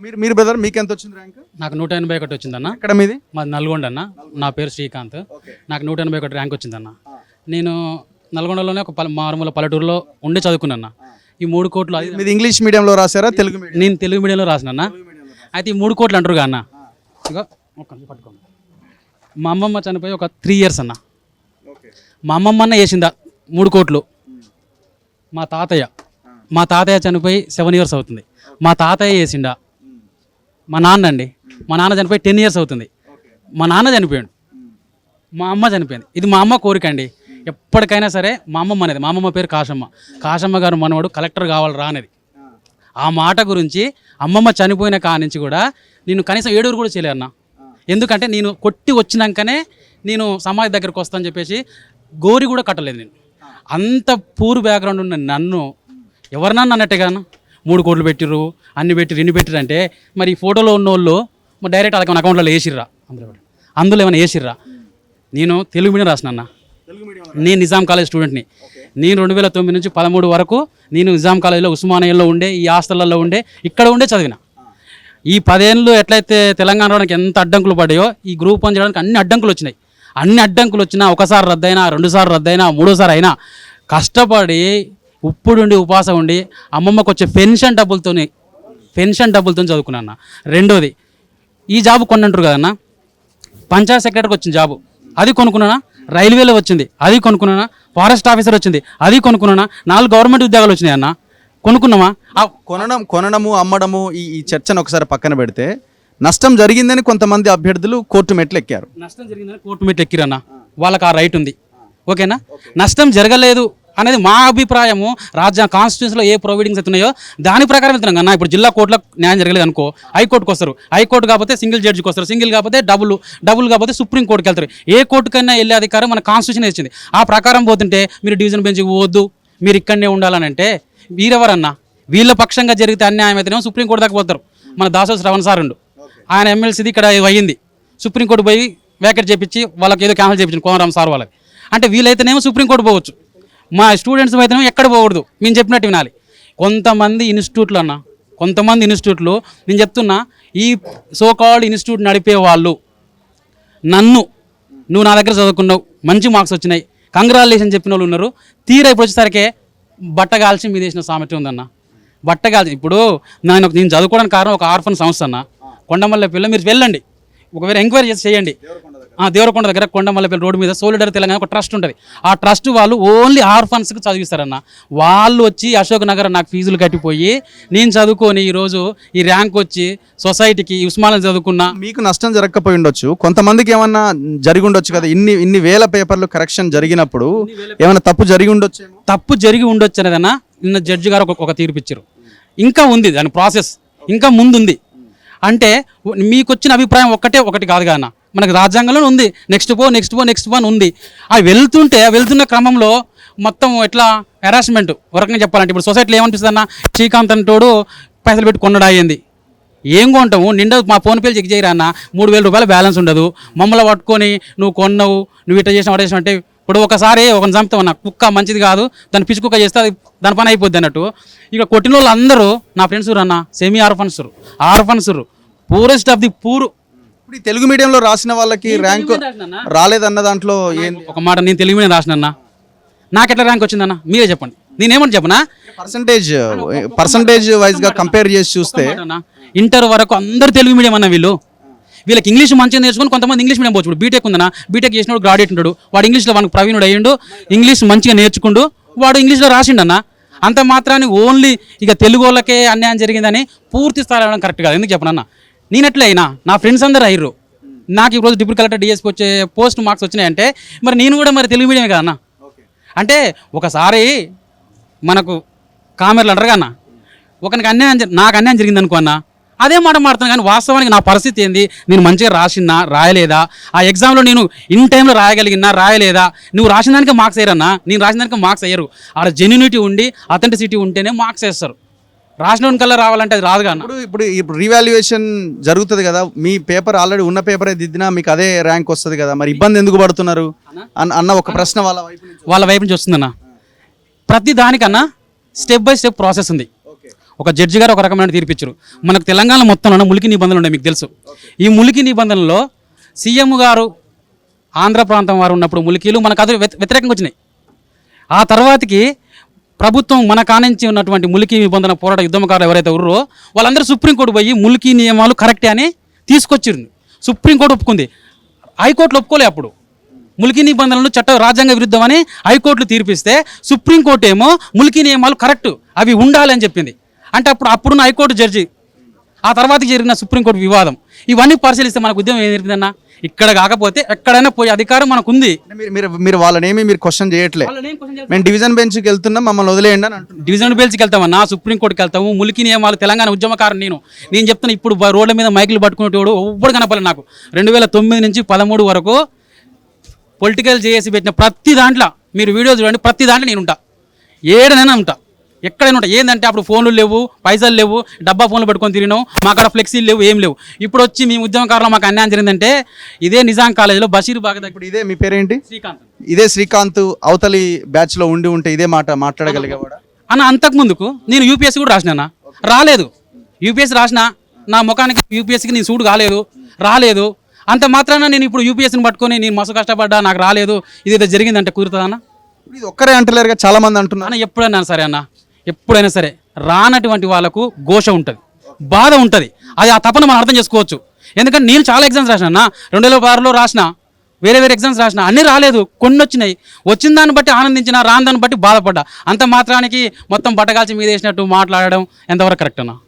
మీరు మీరు బ్రదర్ మీకు ఎంత వచ్చింది ర్యాంక్? నాకు 181 వచ్చిందన్న. ఎక్కడ మీది? మాది నల్గొండ అన్న. నా పేరు శ్రీకాంత్. నాకు 181 ర్యాంక్ వచ్చిందన్న. నేను నల్గొండలోనే ఒక మారుమూల పల్లెటూరులో ఉండి చదువుకున్నా. ఈ 3 కోట్లు అది మీది ఇంగ్లీష్ మీడియంలో రాశారా తెలుగు మీడియం? నేను తెలుగు మీడియంలో రాసినన్న. అయితే ఈ 3 కోట్లు అంటారు అన్న. ఇక ఒక్క నిమిషం పట్టుకోండి. మా అమ్మమ్మ చనిపోయి ఒక 3 ఇయర్స్ అన్న. మా అమ్మమ్మ అన్న వేసిందా 3 కోట్లు. మా తాతయ్య చనిపోయి 7 ఇయర్స్ అవుతుంది. మా తాతయ్య వేసిండా. మా నాన్న అండి, మా నాన్న చనిపోయి 10 ఇయర్స్ అవుతుంది. మా నాన్న చనిపోయాడు, మా అమ్మ చనిపోయింది. ఇది మా అమ్మ కోరిక అండి. ఎప్పటికైనా సరే మా అమ్మమ్మ అనేది, మా అమ్మమ్మ పేరు కాశమ్మ గారు మనవాడు కలెక్టర్ కావాలరా అనేది. ఆ మాట గురించి అమ్మమ్మ చనిపోయిన కానించి కూడా నేను కనీసం 7 కూడా చేయలే అన్న. ఎందుకంటే నేను కొట్టి వచ్చినాకనే నేను సమాజ దగ్గరకు వస్తానని చెప్పేసి గోరి కూడా కట్టలేదు. నేను అంత పూర్ బ్యాక్గ్రౌండ్ ఉన్న నన్ను ఎవరినన్నా అన్నట్టుగా 3 కోట్లు పెట్టిర్రు, అన్ని పెట్టిర్రు, ఇన్ని పెట్టిర్రు అంటే మరి ఈ ఫోటోలో ఉన్న వాళ్ళు మరి డైరెక్ట్ వాళ్ళకి మన అకౌంట్లో వేసిర్రా, అందులో ఏమైనా వేసిర్రా? నేను తెలుగు మీడియం రాసిన. నేను నిజాం కాలేజ్ స్టూడెంట్ని. నేను 2009 నుంచి 13 వరకు నేను నిజాం కాలేజ్లో ఉస్మానియాలో ఉండే, ఈ హాస్టల్లో ఉండే, ఇక్కడ ఉండే చదివిన. ఈ 10 ఏళ్ళు ఎట్లయితే తెలంగాణ రావడానికి ఎంత అడ్డంకులు పడ్డాయో ఈ గ్రూప్ 1 చేయడానికి అన్ని అడ్డంకులు వచ్చినాయి. అన్ని అడ్డంకులు వచ్చినా ఒకసారి రద్దయినా, 2 సార్లు రద్దయినా, 3సారి అయినా కష్టపడి ఉప్పుడుండి ఉపాసం ఉండి అమ్మమ్మకు వచ్చే పెన్షన్ డబ్బులతో చదువుకున్నా. రెండోది ఈ జాబు కొన్నంటారు కదన్నా, పంచాయత్ సెక్రటరీకి వచ్చిన జాబు అది కొనుక్కున్నానా, రైల్వేలో వచ్చింది అది కొనుక్కున్నానా, ఫారెస్ట్ ఆఫీసర్ వచ్చింది అది కొనుక్కున్నానా, 4 గవర్నమెంట్ ఉద్యోగాలు వచ్చినాయి అన్న. కొనుక్కున్నామా? కొనడము అమ్మడము ఈ చర్చను ఒకసారి పక్కన పెడితే నష్టం జరిగిందని కొంతమంది అభ్యర్థులు కోర్టు మెట్లు ఎక్కారు. నష్టం జరిగిందని కోర్టు మెట్లు ఎక్కిరన్న, వాళ్ళకి ఆ రైట్ ఉంది. ఓకేనా? నష్టం జరగలేదు అనేది మా అభిప్రాయము. రాజ్యాంగ కాన్స్టిట్యూషన్లో ఏ ప్రొవైడింగ్స్ అవుతున్నాయో దాని ప్రకారం వెళ్తున్నాం అన్న. ఇప్పుడు జిల్లా కోర్టులో న్యాయం జరగలేదు అనుకో, హైకోర్టుకు వస్తారు, హైకోర్టు కాకపోతే సింగిల్ జడ్జికి వస్తారు, సింగిల్ కాకపోతే డబుల్ కాకపోతే సుప్రీం కోర్టుకి వెళ్తారు. ఏ కోర్టుకైనా వెళ్ళే అధికారం మన కాన్స్టిట్యూషన్ ఇచ్చింది. ఆ ప్రకారం పోతుంటే మీరు డివిజన్ బెంచ్కి పోవద్దు, మీరు ఇక్కడనే ఉండాలని అంటే వీరెవరన్నా? వీళ్ళ పక్షంగా జరిగితే అన్యాయం అయితేనేమో సుప్రీంకోర్టు దాకా పోతారు. మన దాసోస్ శ్రవణ్ సార్ ఉండు, ఆయన ఎమ్మెల్సీది ఇక్కడ అయ్యింది, సుప్రీంకోర్టు పోయి వ్యాకెట్ చేపించి వాళ్ళకి ఏదో క్యాన్సిల్ చేయించింది కోనరామ్ సార్ వాళ్ళకి. అంటే వీళ్ళైతేనేమో సుప్రీంకోర్టు పోవచ్చు, మా స్టూడెంట్స్ అయితేనేమో ఎక్కడ పోకూడదు. మేము చెప్పినట్టు వినాలి. కొంతమంది ఇన్స్టిట్యూట్లు నేను చెప్తున్నా, ఈ సోకాల్డ్ ఇన్స్టిట్యూట్ నడిపే వాళ్ళు నువ్వు నా దగ్గర చదువుకున్నావు, మంచి మార్క్స్ వచ్చినాయి, కంగ్రాచులేషన్ చెప్పిన వాళ్ళు ఉన్నారు. తీరా ఇప్పుడు వచ్చేసరికి బట్టగాల్చి మీద వేసిన సామర్థ్యం ఉందన్న. బట్టగాల్చి ఇప్పుడు నేను చదువుకోవడానికి కారణం ఒక ఆర్ఫన్ సంస్థ అన్న, కొండమల్లెపల్లి. మీరు వెళ్ళండి, ఒకవేళ ఎంక్వైరీ చేయండి. దేవరకొండ దగ్గర కొండమల్లెపల్లి రోడ్డు మీద సోలిడర్ తెలంగాణ ఒక ట్రస్ట్ ఉంటుంది. ఆ ట్రస్ట్ వాళ్ళు ఓన్లీ ఆర్ఫన్స్కి చదివిస్తారన్న. వాళ్ళు వచ్చి అశోక్ నగర్ నాకు ఫీజులు కట్టిపోయి నేను చదువుకొని ఈరోజు ఈ ర్యాంక్ వచ్చి సొసైటీకి ఉస్మానియా చదువుకున్నా. మీకు నష్టం జరగకపోయి ఉండొచ్చు, కొంతమందికి ఏమన్నా జరిగి ఉండొచ్చు కదా. ఇన్ని వేల పేపర్లు కరెక్షన్ జరిగినప్పుడు ఏమైనా తప్పు జరిగి ఉండొచ్చు. తప్పు జరిగి ఉండొచ్చు అనేదన్నా నిన్న జడ్జి గారు ఒక తీర్పు ఇచ్చారు. ఇంకా ఉంది దాని ప్రాసెస్, ఇంకా ముందుంది. అంటే మీకు వచ్చిన అభిప్రాయం ఒకటి కాదు కదా, మనకు రాజ్యాంగంలో ఉంది. నెక్స్ట్ పో ఉంది. అవి వెళ్తున్న క్రమంలో మొత్తం ఎట్లా హెరాస్మెంట్ వరకునే చెప్పాలంటే ఇప్పుడు సొసైటీలో ఏమనిపిస్తుంది అన్న, శ్రీకాంత్ అంటోడు పైసలు పెట్టి కొనడా అయ్యింది. ఏం కొంటాము? నిండా మా ఫోన్ పేలు చెక్ చేయరా అన్న, 3,000 రూపాయలు బ్యాలెన్స్ ఉండదు. మమ్మల్ని పట్టుకొని నువ్వు కొన్నావు, నువ్వు ఇట్లా చేసిన అంటే ఇప్పుడు ఒకసారి ఒకరిని చంపుతావు అన్న, కుక్క మంచిది కాదు, దాన్ని పిచ్చి కుక్క చేస్తే దాని పని అయిపోద్ది అన్నట్టు. ఇక కొట్టిన వాళ్ళు అందరూ నా ఫ్రెండ్స్ అన్న, semi orphans, poorest of the poor. ఇప్పుడు తెలుగు మీడియంలో రాసిన వాళ్ళకి ర్యాంక్ రాలేదన్న దాంట్లో ఒక మాట, నేను తెలుగు మీడియం రాసినన్నా, నాకు ఎట్లా ర్యాంక్ వచ్చిందన్న మీరే చెప్పండి. నేనేమని చెప్పనా? పర్సంటేజ్ వైజ్గా కంపేర్ చేసి చూస్తే ఇంటర్ వరకు అందరు తెలుగు మీడియం అన్న. వీళ్ళకి ఇంగ్లీష్ మంచిగా నేర్చుకుని కొంతమంది ఇంగ్లీష్ మీడియం పోవచ్చు. బీటెక్ ఉందన్నా, బీటెక్ చేసినప్పుడు గ్రాడ్యుయేట్ ఉంటాడు, వాడు ఇంగ్లీష్లో వానికి ప్రవీణుడు అయ్యిండు, ఇంగ్లీష్ మంచిగా నేర్చుకుండు, వాడు ఇంగ్లీష్లో రాసిండన్నా. అంత మాత్రాన్ని ఓన్లీ ఇక తెలుగు వాళ్ళకే అన్యాయం జరిగిందని పూర్తి స్థాయి అవ్వడం కరెక్ట్ కాదు. ఎందుకు చెప్పనన్నా, నేను ఎట్లా అయినా నా ఫ్రెండ్స్ అందరూ అయ్యారు. నాకు ఈరోజు డిప్యూటీ కలెక్టర్ డిఎస్పీ వచ్చే పోస్ట్ మార్క్స్ వచ్చినాయంటే మరి నేను కూడా మరి తెలుగు మీడియమే కదన్నా. అంటే ఒకసారి మనకు కామెర్లు అంటారు కన్నా, ఒకరికి నాకు అన్యాయం జరిగింది అనుకో అన్న, అదే మాట మాడుతున్నాను. కానీ వాస్తవానికి నా పరిస్థితి ఏంది, నేను మంచిగా రాసినా రాయలేదా, ఆ ఎగ్జామ్లో నేను ఇన్ టైంలో రాయలేదా, నువ్వు రాసిన దానికి మార్క్స్ వేయరన్నా, నేను రాసిన దానికి మార్క్స్ వేయరు. ఆడ జెన్యూనిటీ ఉండి అథెంటిసిటీ ఉంటేనే మార్క్స్ వేస్తారు. రాసిన కల్లా రావాలంటే అది రాదు కానీ. ఇప్పుడు రీవాల్యుయేషన్ జరుగుతుంది కదా, మీ పేపర్ ఆల్రెడీ ఉన్న పేపరే దిద్దినా మీకు అదే ర్యాంక్ వస్తుంది కదా, మరి ఇబ్బంది ఎందుకు పడుతున్నారు అన్న ఒక ప్రశ్న వాళ్ళ వైపు నుంచి వస్తుందన్న. ప్రతి దానికన్నా స్టెప్ బై స్టెప్ ప్రాసెస్ ఉంది. ఒక జడ్జి గారు ఒక రకమైన తీర్పిచ్చారు. మనకు తెలంగాణ మొత్తంలో ములికి నిబంధనలు ఉన్నాయి, మీకు తెలుసు. ఈ ములికి నిబంధనల్లో సీఎం గారు ఆంధ్ర ప్రాంతం వారు ఉన్నప్పుడు ములికీలు మనకు అది వ్యతిరేకంగా వచ్చినాయి. ఆ తర్వాతకి ప్రభుత్వం మన కానించి ఉన్నటువంటి ములికి నిబంధన పోరాట యుద్ధమకారులు ఎవరైతే ఉన్నారో వాళ్ళందరూ సుప్రీంకోర్టు పోయి ములికి నియమాలు కరెక్టే అని తీసుకొచ్చారు. సుప్రీంకోర్టు ఒప్పుకుంది, హైకోర్టులో ఒప్పుకోలే. అప్పుడు ములికి నిబంధనలు చట్ట రాజ్యాంగ విరుద్ధమని హైకోర్టులు తీర్పిస్తే సుప్రీంకోర్టు ఏమో ములికి నియమాలు కరెక్ట్, అవి ఉండాలి అని చెప్పింది. అంటే అప్పుడున్న హైకోర్టు జడ్జి, ఆ తర్వాత జరిగిన సుప్రీంకోర్టు వివాదం, ఇవన్నీ పరిశీలిస్తే మనకు ఉద్యమం ఏం జరిగిందన్న? ఇక్కడ కాకపోతే ఎక్కడైనా పోయే అధికారం మనకు ఉంది. మీరు వాళ్ళనేమి మీరు క్వశ్చన్ చేయట్లేదు. మేము డివిజన్ బెంచ్కి వెళ్తున్నాం, మమ్మల్ని వదిలేయండి అని అంటున్నాం. డివిజన్ బెంచ్కి వెళ్తామన్నా, సుప్రీంకోర్టుకి వెళ్తాము. ములికి నియమాలు తెలంగాణ ఉద్యమకారు నేను చెప్తున్నా. ఇప్పుడు రోడ్ల మీద మైకులు పట్టుకునేటోడు ఎవ్వడు కనపడలే నాకు. 2009 నుంచి 13 వరకు పొలిటికల్ చేసి పెట్టిన ప్రతి దాంట్లో మీరు వీడియో చూడండి, ప్రతి దాంట్లో నేను ఉంటా, ఏడనైనా ఉంటా, ఎక్కడైనా ఉంటా. ఏంటంటే అప్పుడు ఫోన్లు లేవు, పైసలు లేవు, డబ్బా ఫోన్లు పట్టుకొని తిరిగినాం, మా అక్కడ ఫ్లెక్సీలు లేవు, ఏం లేవు. ఇప్పుడు వచ్చి మీ ఉద్యమకారులు మాకు అన్యాయం జరిగిందంటే ఇదే నిజాం కాలేజీలో బషీర్ బాగ్ దగ్గర. ఇప్పుడు ఇదే మీ పేరేంటి? శ్రీకాంత్. ఇదే శ్రీకాంత్ అవతలి బ్యాచ్లో ఉంటే ఇదే మాట మాట్లాడగలిగేవాడా అన్న? అంతకు ముందుకు నేను యూపీఎస్సీ కూడా రాసినా, రాలేదు. యూపీఎస్సీ రాసిన నా ముఖానికి యూపీఎస్సీకి నేను సూడు కాలేదు, రాలేదు. అంత మాత్రాన నేను ఇప్పుడు యూపీఎస్సీని పట్టుకొని నేను మస్తు కష్టపడ్డా, నాకు రాలేదు, ఇది జరిగిందంటే కుదురుతుందన్న? ఇది ఒక్కరే అంటలేరుగా, చాలా మంది అంటున్నారు. అన్న ఎప్పుడైనా సరే అన్న, ఎప్పుడైనా సరే రానటువంటి వాళ్ళకు ఘోష ఉంటుంది, బాధ ఉంటుంది. అది ఆ తపన మనం అర్థం చేసుకోవచ్చు. ఎందుకంటే నేను చాలా ఎగ్జామ్స్ రాసిన అన్న, 2006లో రాసిన, వేరే ఎగ్జామ్స్ రాసిన, అన్నీ రాలేదు, కొన్ని వచ్చినాయి. వచ్చిన దాన్ని బట్టి ఆనందించిన, రాని దాన్ని బట్టి బాధపడ్డా. అంత మాత్రానికి మొత్తం బట్టగాల్చి మీద వేసినట్టు మాట్లాడడం ఎంతవరకు కరెక్ట్ అన్న?